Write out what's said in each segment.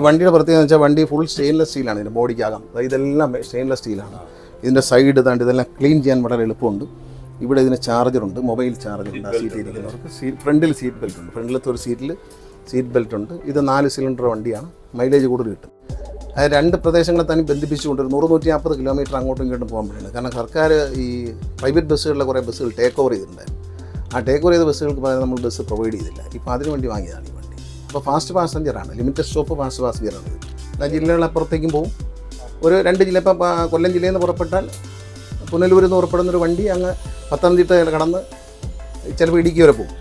വണ്ടിയുടെ പ്രത്യേകത വെച്ചാൽ വണ്ടി ഫുൾ സ്റ്റെയിൻലെസ് സ്റ്റീലാണ് ഇതിൻ്റെ ബോഡിക്കകം. ഇതെല്ലാം സ്റ്റെയിൻലെസ് സ്റ്റീലാണ്. ഇതിൻ്റെ സൈഡ് താണ്ട് ഇതെല്ലാം ക്ലീൻ ചെയ്യാൻ വളരെ എളുപ്പമുണ്ട്. ഇവിടെ ഇതിന് ചാർജറുണ്ട്, മൊബൈൽ ചാർജറുണ്ട്. ആ സീറ്റ് ഇരിക്കുന്നവർക്ക് ഫ്രണ്ടിൽ സീറ്റ് ബെൽറ്റ് ഉണ്ട്. ഫ്രണ്ടിലത്തെ ഒരു സീറ്റിൽ സീറ്റ് ബെൽറ്റ് ഉണ്ട്. ഇത് 4 സിലിണ്ടർ വണ്ടിയാണ്. മൈലേജ് കൂടുതൽ കിട്ടും. അത് 2 പ്രദേശങ്ങളെ തന്നെ ബന്ധിപ്പിച്ചുകൊണ്ട് ഒരു 100-150 കിലോമീറ്റർ അങ്ങോട്ടും ഇങ്ങോട്ടും പോകാൻ പറ്റുന്നത്. കാരണം സർക്കാർ ഈ പ്രൈവറ്റ് ബസ്സുകളിലെ കുറേ ബസ്സുകൾ ടേക്ക് ഓവർ ചെയ്തിട്ടുണ്ടായിരുന്നു. ആ ടേക്ക് ഓവർ ചെയ്ത ബസ്സുകൾക്ക് പകരം നമ്മൾ ബസ് പ്രൊവൈഡ് ചെയ്തില്ല. ഇപ്പോൾ അതിന് വേണ്ടി വാങ്ങിയതാണ് ഈ വണ്ടി. അപ്പോൾ ഫാസ്റ്റ് പാസഞ്ചറാണ്, ലിമിറ്റഡ് സ്റ്റോപ്പ് ഫാസ്റ്റ് പാസഞ്ചറാണ്. എല്ലാ ജില്ലകളപ്പുറത്തേക്കും പോകും. ഒരു 2 ജില്ല, ഇപ്പം കൊല്ലം ജില്ലയിൽ നിന്ന് പുറപ്പെട്ടാൽ പുനലൂരിൽ നിന്ന് പുറപ്പെടുന്നൊരു വണ്ടി അങ്ങ് പത്തനംതിട്ട കടന്ന് ചിലപ്പോൾ ഇടുക്കി വരെ പോകും,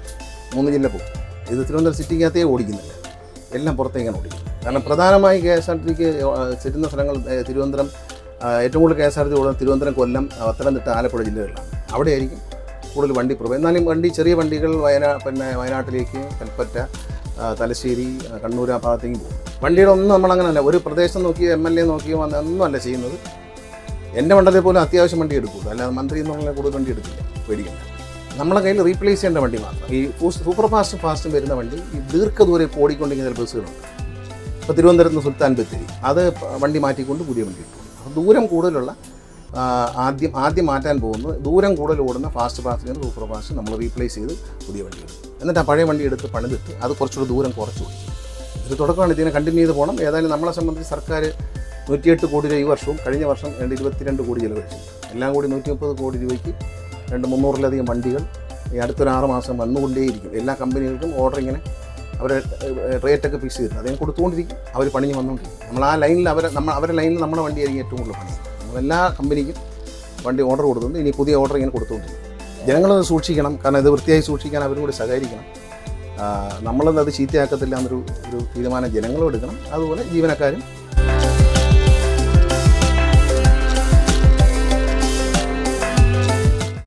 3 ജില്ല പോകും. ഇത് തിരുവനന്തപുരം സിറ്റിക്കകത്തേ ഓടിക്കുന്നില്ല, എല്ലാം പുറത്തേക്കാണ് ഓടിക്കുന്നത്. കാരണം പ്രധാനമായി KSRTC ചെല്ലുന്ന സ്ഥലങ്ങൾ തിരുവനന്തപുരം, ഏറ്റവും കൂടുതൽ KSRTC ഓടുന്നത് തിരുവനന്തപുരം, കൊല്ലം, പത്തനംതിട്ട, ആലപ്പുഴ ജില്ലകളിലാണ്. അവിടെയായിരിക്കും കൂടുതൽ വണ്ടി പ്രൊവൈഡ്. എന്നാലും വണ്ടി ചെറിയ വണ്ടികൾ വയനാട്ടിലേക്ക്, കൽപ്പറ്റ, തലശ്ശേരി, കണ്ണൂർ ആ ഭാഗത്തേക്ക് പോകും. വണ്ടിയുടെ ഒന്നും നമ്മളങ്ങനല്ല, ഒരു പ്രദേശം നോക്കിയോ MLA നോക്കിയോ ഒന്നുമല്ല ചെയ്യുന്നത്. എൻ്റെ മണ്ഡലത്തിൽ പോലും അത്യാവശ്യം വണ്ടി എടുക്കുള്ളൂ, അല്ലാതെ മന്ത്രി എന്നുള്ള കൂടുതൽ വണ്ടി എടുക്കില്ല, പേടിക്കണ്ട. നമ്മളെ കയ്യിൽ റീപ്ലേസ് ചെയ്യേണ്ട വണ്ടി മാത്രം. ഈ സൂപ്പർ ഫാസ്റ്റും വരുന്ന വണ്ടി ഈ ദീർഘദൂരം ഓടിക്കൊണ്ടിരിക്കുന്ന ചില ബസ്സുകളുണ്ട്. ഇപ്പോൾ തിരുവനന്തപുരത്ത് നിന്ന് സുൽത്താൻ ബത്തേരി, അത് വണ്ടി മാറ്റിക്കൊണ്ട് പുതിയ വണ്ടി ഇട്ടു. അപ്പോൾ ദൂരം കൂടുതലുള്ള ആദ്യം മാറ്റാൻ പോകുന്നത് ദൂരം കൂടുതൽ ഓടുന്ന ഫാസ്റ്റ് പാസഞ്ചർ സൂപ്പർ ഫാസ്റ്റ് നമ്മൾ റീപ്ലേസ് ചെയ്ത് പുതിയ വണ്ടി എടുക്കും. എന്നിട്ട് ആ പഴയ വണ്ടി എടുത്ത് പണിതിട്ട് അത് കുറച്ചുകൂടി ദൂരം കുറച്ച് കൊടുക്കും. ഇത് തുടക്കമാണ്. ഇതിനെ കണ്ടിന്യൂ ചെയ്ത് പോകണം. ഏതായാലും നമ്മളെ സംബന്ധിച്ച് സർക്കാർ 108 കോടി രൂപ ഈ വർഷവും, കഴിഞ്ഞ വർഷം 22 കോടി ചിലവഴിച്ചു. എല്ലാം കൂടി 130 കോടി രൂപയ്ക്ക് 200-300-ലധികം വണ്ടികൾ ഈ അടുത്തൊരു 6 മാസം വന്നുകൊണ്ടേയിരിക്കും. എല്ലാ കമ്പനികൾക്കും ഓർഡർ ഇങ്ങനെ അവരെ റേറ്റൊക്കെ ഫിക്സ് ചെയ്തിട്ട് അതിന് കൊടുത്തുകൊണ്ടിരിക്കും. അവർ പണിഞ്ഞ് വന്നുകൊണ്ടിരിക്കും. നമ്മൾ ആ ലൈനിൽ അവരുടെ ലൈനിൽ നമ്മുടെ വണ്ടിയായിരിക്കും ഏറ്റവും കൂടുതൽ പണി. നമ്മളെല്ലാ കമ്പനിക്കും വണ്ടി ഓർഡർ കൊടുത്തുകൊണ്ട് ഇനി പുതിയ ഓർഡർ ഇങ്ങനെ കൊടുത്തുകൊണ്ടിരിക്കും. ജനങ്ങളത് സൂക്ഷിക്കണം. കാരണം ഇത് വൃത്തിയായി സൂക്ഷിക്കാൻ അവരും കൂടി സഹകരിക്കണം. നമ്മളത് ചീത്തയാക്കത്തില്ല എന്നൊരു തീരുമാനം ജനങ്ങളും എടുക്കണം. അതുപോലെ ജീവനക്കാരും